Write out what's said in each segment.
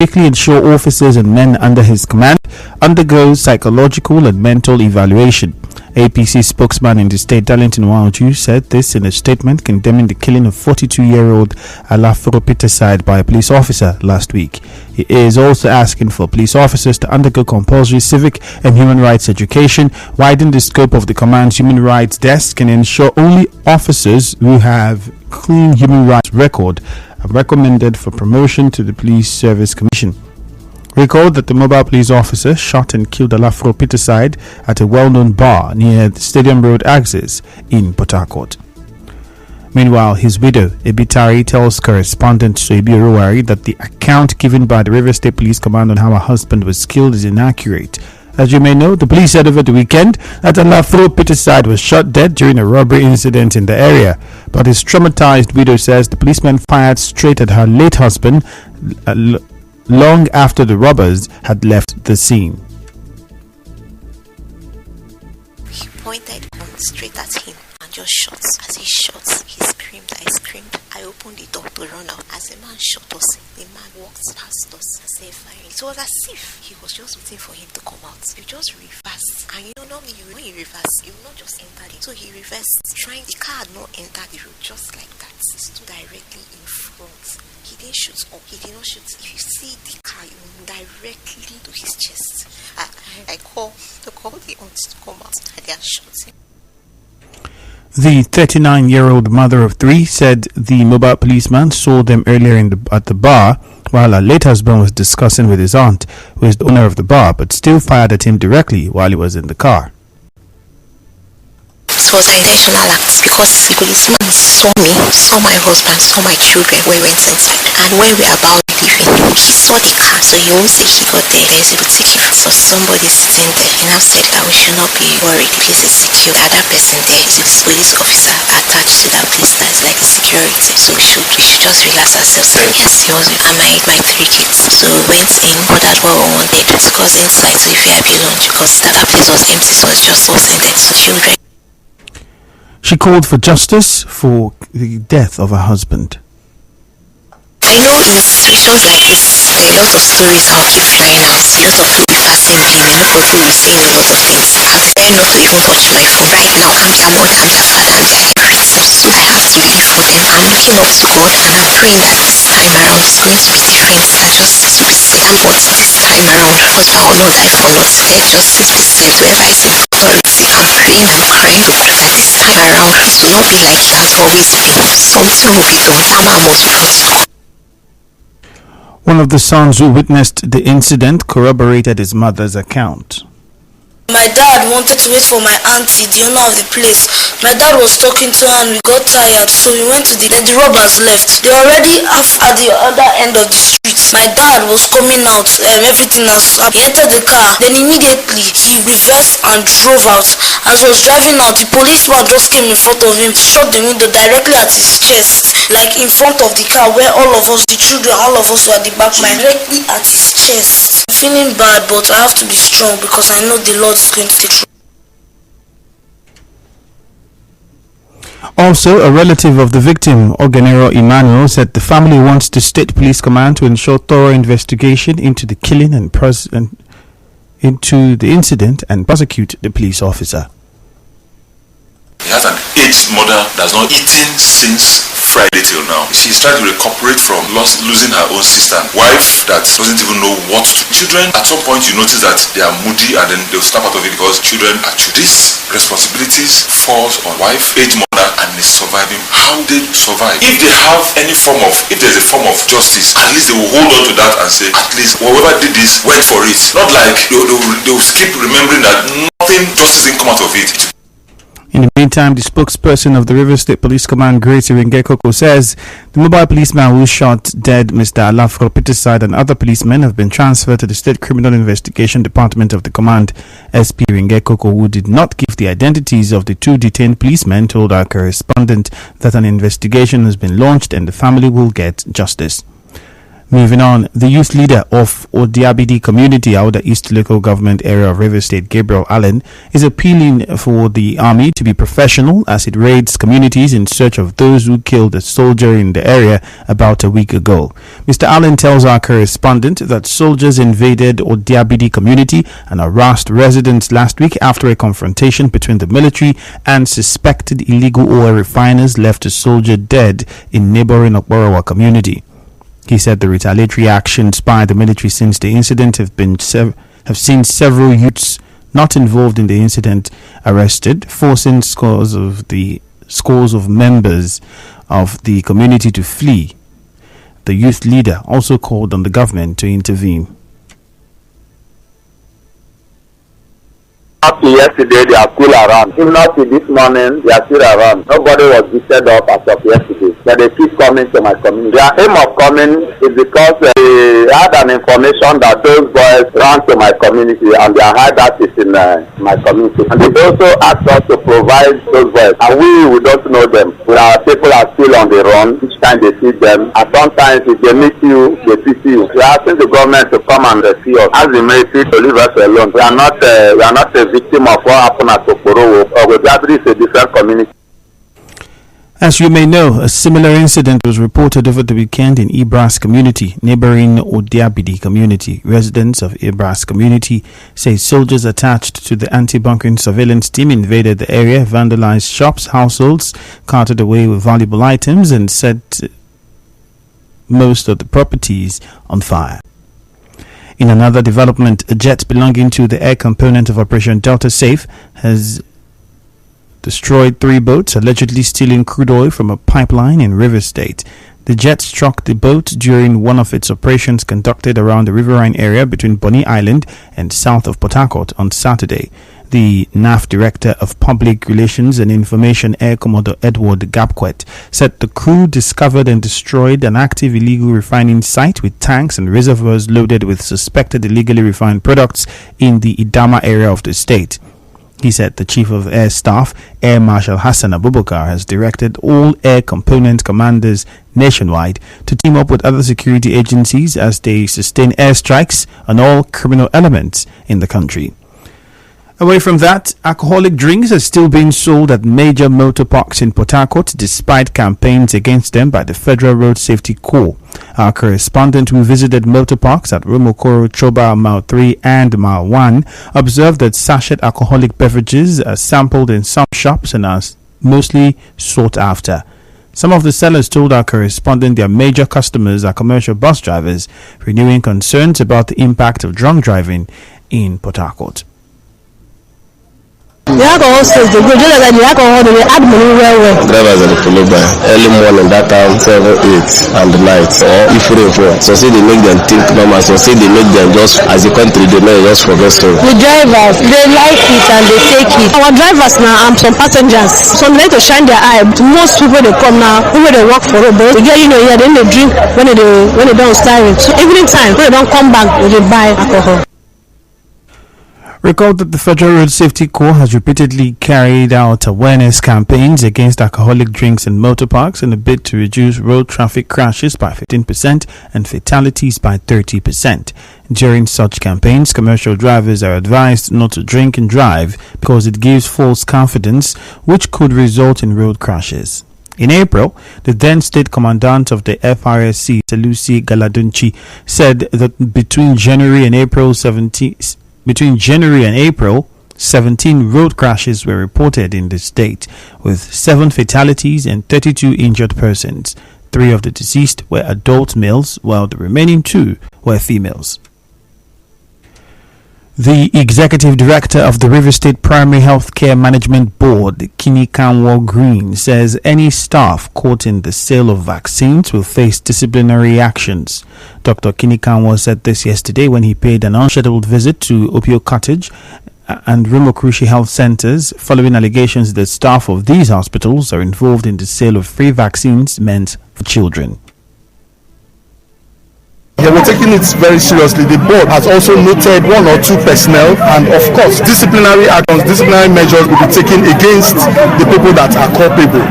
quickly ensure officers and men under his command undergo psychological and mental evaluation. APC spokesman in the state, Darlington Wauju, said this in a statement condemning the killing of 42-year-old Alafro Peterside by a police officer last week. He is also asking for police officers to undergo compulsory civic and human rights education, widen the scope of the command's human rights desk, and ensure only officers who have clean human rights record are recommended for promotion to the Police Service Commission. Recall that the mobile police officer shot and killed Alafro Peterside at a well-known bar near the Stadium Road axis in Port Harcourt. Meanwhile, his widow, Ebitari, tells correspondent Soebi Orowari that the account given by the Rivers State Police Command on how her husband was killed is inaccurate. As you may know, the police said over the weekend that Alafro Peterside was shot dead during a robbery incident in the area. But his traumatized widow says the policeman fired straight at her late husband long after the robbers had left the scene. He pointed a gun straight at him and just shot. As he shot, he screamed. I screamed. I opened the door to run out. As the man shot us, the man walked past us and said firing. It was as if he was just waiting for him to come out. He just reversed. And you know, normally when you reverse, you will not just enter it. So he reversed, trying. The car had not entered the road just like that. He stood directly in front. He didn't shoot up. He did not shoot. If you see the car, you know, directly to his chest. I called the aunt to come out and they had shot him. The 39-year-old mother of three said the mobile policeman saw them earlier at the bar while her late husband was discussing with his aunt, who is the owner of the bar, but still fired at him directly while he was in the car. It was an intentional act because the policeman saw me, saw my husband, saw my children when we went inside. And when we were about leaving, he saw the car. So he won't say he got there. There's a boutique. So somebody sitting there. And I said that we should not be worried. The place is secure. The other person there is a police officer attached to that place that's like security. So we should just relax ourselves. And yes, he was and my 3 kids. So we went in, ordered what we wanted. Took us inside to a VIP lounge because that place was empty. So it was just us in there. So children. She called for justice for the death of her husband. I know in situations like this, there are a lot of stories I'll keep flying out, a lot of reversing blame, a lot of people saying a lot of things. I've tried not to even touch my phone. Right now, I'm their mother, I'm their father, I'm their everything. So I have to live for them. I'm looking up to God and I'm praying that this time around it's going to be different. That justice will be served. But this time around, husband will not die for not. Let justice be served. Wherever is authority, I'm praying, I'm crying to God that this time around it will not be like it has always been. Something will be done. That man must be brought to God. One of the sons who witnessed the incident corroborated his mother's account. My dad wanted to wait for my auntie, the owner of the place. My dad was talking to her and we got tired, so we went to then the robbers left. They already at the other end of the street. My dad was coming out, everything has he entered the car. Then immediately he reversed and drove out. As he was driving out, the policeman just came in front of him, shot the window directly at his chest, like in front of the car where all of us, the children, all of us were at the back, directly at his chest. I'm feeling bad, but I have to be strong because I know the Lord is going to take through. Also, a relative of the victim, Ogenero Emmanuel, said the family wants the State Police Command to ensure thorough investigation into the killing and into the incident and prosecute the police officer. He has an aged mother that's not eaten since Friday till now. She's trying to recuperate from losing her own sister, wife that doesn't even know what to do. Children, at some point you notice that they are moody and then they'll snap out of it because children are children. These responsibilities falls on wife, aged mother and the surviving. How they survive? If they have any form of, if there's a form of justice, at least they will hold on to that and say, at least whoever did this went for it. Not like they'll keep remembering that nothing justice didn't come out of it. In the meantime, the spokesperson of the Rivers State Police Command, Grace Iringekoko, says the mobile policeman who shot dead Mr. Alafro Peterside and other policemen have been transferred to the State Criminal Investigation Department of the Command. SP Iringekoko, who did not give the identities of the 2 detained policemen, told our correspondent that an investigation has been launched and the family will get justice. Moving on, the youth leader of Odiabidi community, Outer East local government area of River State, Gabriel Allen, is appealing for the army to be professional as it raids communities in search of those who killed a soldier in the area about a week ago. Mr. Allen tells our correspondent that soldiers invaded Odiabidi community and harassed residents last week after a confrontation between the military and suspected illegal oil refiners left a soldier dead in neighboring Okborowa community. He said the retaliatory actions by the military since the incident have seen several youths not involved in the incident arrested, forcing scores of members of the community to flee. The youth leader also called on the government to intervene. Up to yesterday, they are still around. Even up to this morning, they are still around. Nobody was lifted up as of yesterday. But they keep coming to my community. Their aim of coming is because they had an information that those boys ran to my community and their hideout is in my community. And they also asked us to provide those boys. And we don't know them. Our people are still on the run each time they see them. And sometimes if they meet you, they pity you. We are asking the government to come and rescue us. As the military to leave us alone. We are not a victim of what happened at Okporowo. Odiabidi is a different community. As you may know, a similar incident was reported over the weekend in Ibras community, neighboring Odiabidi community. Residents of Ibras community say soldiers attached to the anti-bunkering surveillance team invaded the area, vandalized shops, households, carted away with valuable items and set most of the properties on fire. In another development, a jet belonging to the air component of Operation Delta Safe has destroyed 3 boats allegedly stealing crude oil from a pipeline in River State. The jet struck the boat during one of its operations conducted around the riverine area between Bonny Island and south of Port Harcourt on Saturday. The NAF Director of Public Relations and Information, Air Commodore Edward Gapquet, said the crew discovered and destroyed an active illegal refining site with tanks and reservoirs loaded with suspected illegally refined products in the Idama area of the state. He said the Chief of Air Staff, Air Marshal Hassan Abubakar, has directed all air component commanders nationwide to team up with other security agencies as they sustain airstrikes on all criminal elements in the country. Away from that, alcoholic drinks are still being sold at major motor parks in Port Harcourt despite campaigns against them by the Federal Road Safety Corps. Our correspondent who visited motor parks at Romokoro, Choba, Mile 3 and Mile 1 observed that sachet alcoholic beverages are sampled in some shops and are mostly sought after. Some of the sellers told our correspondent their major customers are commercial bus drivers, renewing concerns about the impact of drunk driving in Port Harcourt. The alcohol sales, the alcohol, they add money well. Drivers are followed by early morning, that time 7, 8, and the night, or if rain fall. So say they make them think normal, so say they make them just, as a country, they make just forget story. The drivers, they like it and they take it. Our drivers now, some passengers, some like to shine their eye. Most people, they come now, people they work for it, but they get, here, then they drink when they don't start it. So every time, when they don't come back, they buy alcohol. Recall that the Federal Road Safety Corps has repeatedly carried out awareness campaigns against alcoholic drinks in motor parks in a bid to reduce road traffic crashes by 15% and fatalities by 30%. During such campaigns, commercial drivers are advised not to drink and drive because it gives false confidence, which could result in road crashes. In April, the then state commandant of the FRSC, Lucy Galadunchi, said that between January and April 17 road crashes were reported in the state, with 7 fatalities and 32 injured persons. 3 of the deceased were adult males, while the remaining 2 were females. The executive director of the River State Primary Health Care Management Board, Kinikanwo Green, says any staff caught in the sale of vaccines will face disciplinary actions. Dr. Kinikanwo said this yesterday when he paid an unscheduled visit to Opio Cottage and Rumokrushi Health Centers following allegations that staff of these hospitals are involved in the sale of free vaccines meant for children. They were taking it very seriously. The board has also noted 1 or 2 personnel, and of course disciplinary actions, disciplinary measures will be taken against the people that are culpable.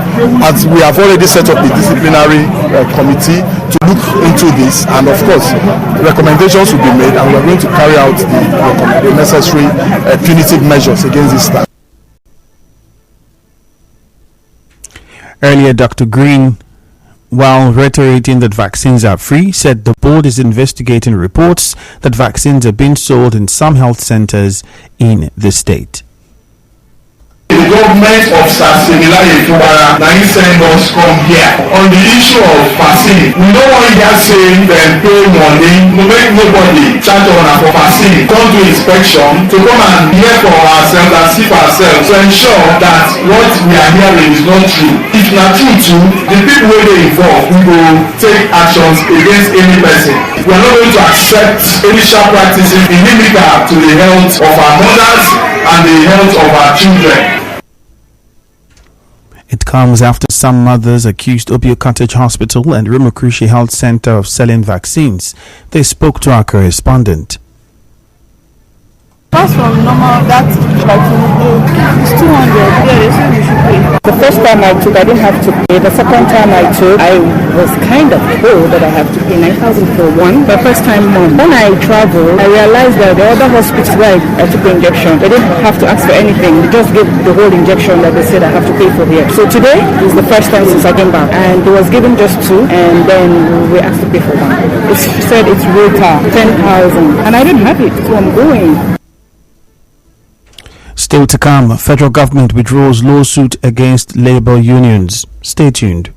As we have already set up a disciplinary committee to look into this, and of course recommendations will be made, and we are going to carry out the necessary punitive measures against this staff. Earlier, Dr. Green, while reiterating that vaccines are free, said the board is investigating reports that vaccines are being sold in some health centers in the state. The government of Sasimilai Fubara now send us come here on the issue of vaccine. We don't want you guys saying them pay money to make nobody charge on for vaccine. Come to inspection to come and hear for ourselves and see for ourselves to ensure that what we are hearing is not true. If not true too, the people where they involved we will take actions against any person. We are not going to accept any sharp practices inimical to the health of our mothers and the health of our children. It comes after some mothers accused Obio Cottage Hospital and Rimokrishi Health Center of selling vaccines. They spoke to our correspondent. Apart from normal, that like it's 200. Yeah, they say we should pay. The first time I took, I didn't have to pay. The second time I took, I was kind of told that I have to pay 9,000 for one. The first time month. When I traveled, I realized that the other hospitals where I took the injection, they didn't have to ask for anything. They just gave the whole injection that they said I have to pay for here. So today is the first time since I came back, and it was given just 2, and then we asked to pay for 1. It said it's rota 10,000, and I didn't have it, so I'm going. Still to come, federal government withdraws lawsuit against labor unions. Stay tuned.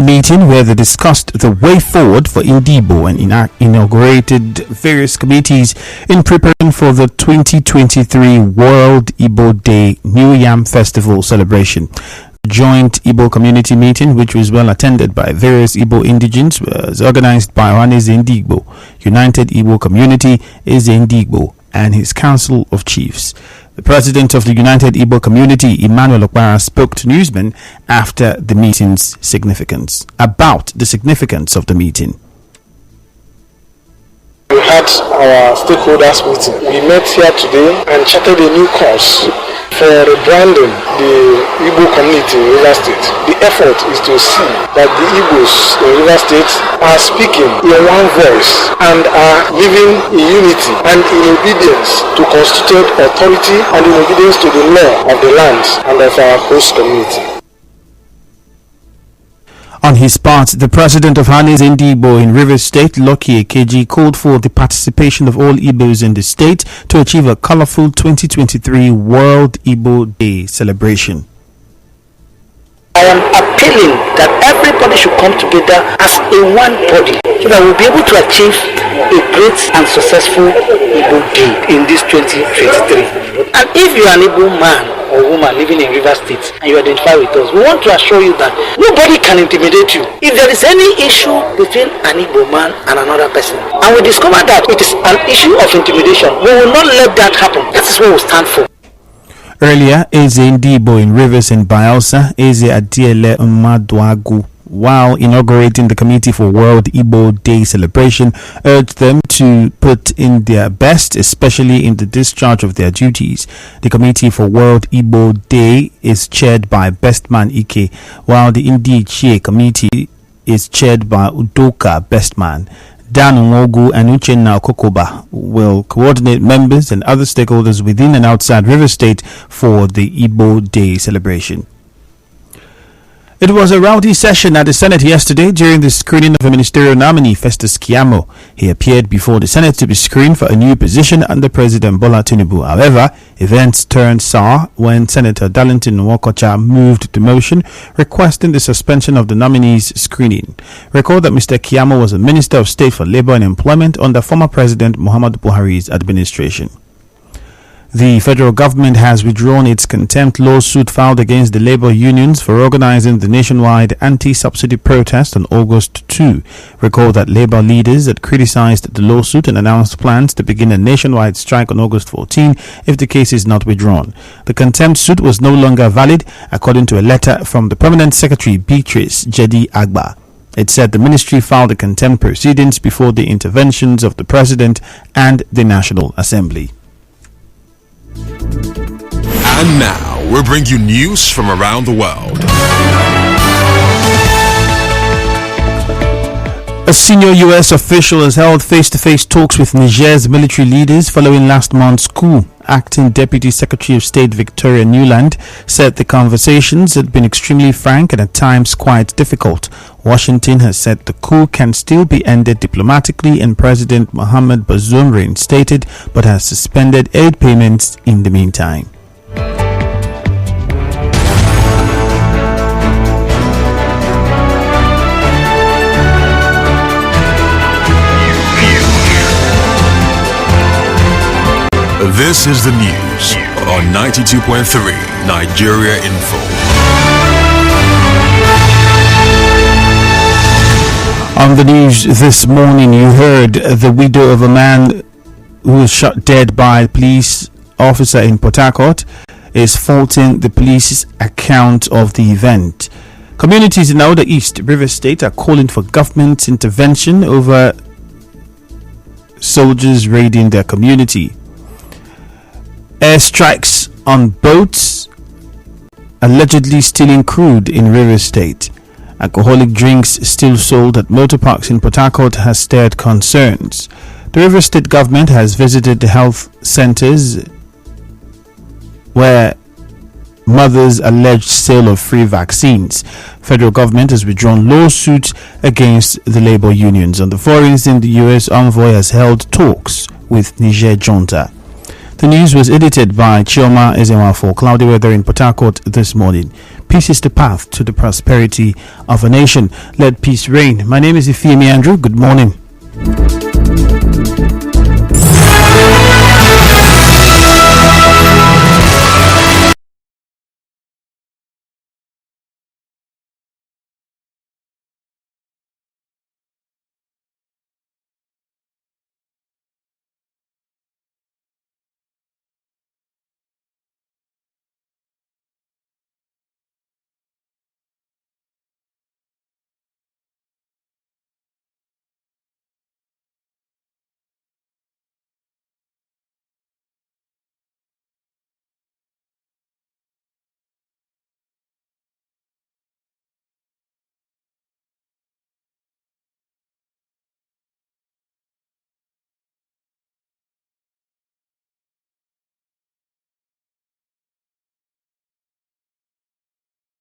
meeting where they discussed the way forward for Indibo and inaugurated various committees in preparation for the 2023 World Igbo Day New Yam Festival celebration. Joint Igbo community meeting, which was well attended by various Igbo indigents, was organized by Ohaneze Ndigbo, United Igbo Community Eze Ndigbo, and his Council of Chiefs. The president of the United Igbo Community, Emmanuel Okpara, spoke to newsmen after the meeting's significance. About the significance of the meeting. We had our stakeholders meeting. We met here today and charted a new course for rebranding the Igbo community in River State. The effort is to see that the Igbos in River State are speaking in one voice and are living in unity and in obedience to constituted authority and in obedience to the law of the land and of our host community. On his part, the president of Ohaneze Ndigbo in Rivers State, Lucky Ekeji, called for the participation of all Igbos in the state to achieve a colorful 2023 World Igbo Day celebration. I am appealing that everybody should come together as a one body so that we'll be able to achieve a great and successful Igbo Day in this 2023. And if you are an Igbo man or woman living in River State and you identify with us, we want to assure you that nobody can intimidate you. If there is any issue between an Igbo man and another person, and we discover that it is an issue of intimidation, we will not let that happen. That is what we stand for. Earlier, Eze Ndigbo in Rivers and Bayelsa, Eze Adiele Mmadụagụ, while inaugurating the Committee for World Igbo Day celebration, urged them to put in their best, especially in the discharge of their duties. The Committee for World Igbo Day is chaired by Bestman Ike, while the Indichie Committee is chaired by Udoka Bestman. Dan Nwogu and Uchenna Okokoba will coordinate members and other stakeholders within and outside River State for the Igbo Day celebration. It was a rowdy session at the Senate yesterday during the screening of a ministerial nominee, Festus Keyamo. He appeared before the Senate to be screened for a new position under President Bola Tinubu. However, events turned sour when Senator Darlington Nwokocha moved the motion requesting the suspension of the nominee's screening. Recall that Mr. Keyamo was a Minister of State for Labor and Employment under former President Muhammadu Buhari's administration. The federal government has withdrawn its contempt lawsuit filed against the labor unions for organizing the nationwide anti-subsidy protest on August 2. Recall that labor leaders had criticized the lawsuit and announced plans to begin a nationwide strike on August 14 if the case is not withdrawn. The contempt suit was no longer valid, according to a letter from the Permanent Secretary Beatrice Jedi Agba. It said the ministry filed the contempt proceedings before the interventions of the President and the National Assembly. And now, we'll bring you news from around the world. A senior U.S. official has held face-to-face talks with Niger's military leaders following last month's coup. Acting Deputy Secretary of State Victoria Newland said the conversations had been extremely frank and at times quite difficult. Washington has said the coup can still be ended diplomatically and President Mohamed Bazoum reinstated, but has suspended aid payments in the meantime. This is the news on 92.3 Nigeria Info. On the news this morning, you heard the widow of a man who was shot dead by a police officer in Port Harcourt is faulting the police's account of the event. Communities in Outer East River State are calling for government intervention over soldiers raiding their community. Airstrikes on boats allegedly stealing crude in River State. Alcoholic drinks still sold at motor parks in Port Harcourt has stirred concerns. The River State government has visited the health centers where mothers alleged sale of free vaccines. Federal government has withdrawn lawsuits against the labor unions. On the foreign scene, the U.S. envoy has held talks with Niger junta. The news was edited by Chioma Ezema for Cloudy Weather in Port Harcourt this morning. Peace is the path to the prosperity of a nation. Let peace reign. My name is Ifeemi Andrew. Good morning.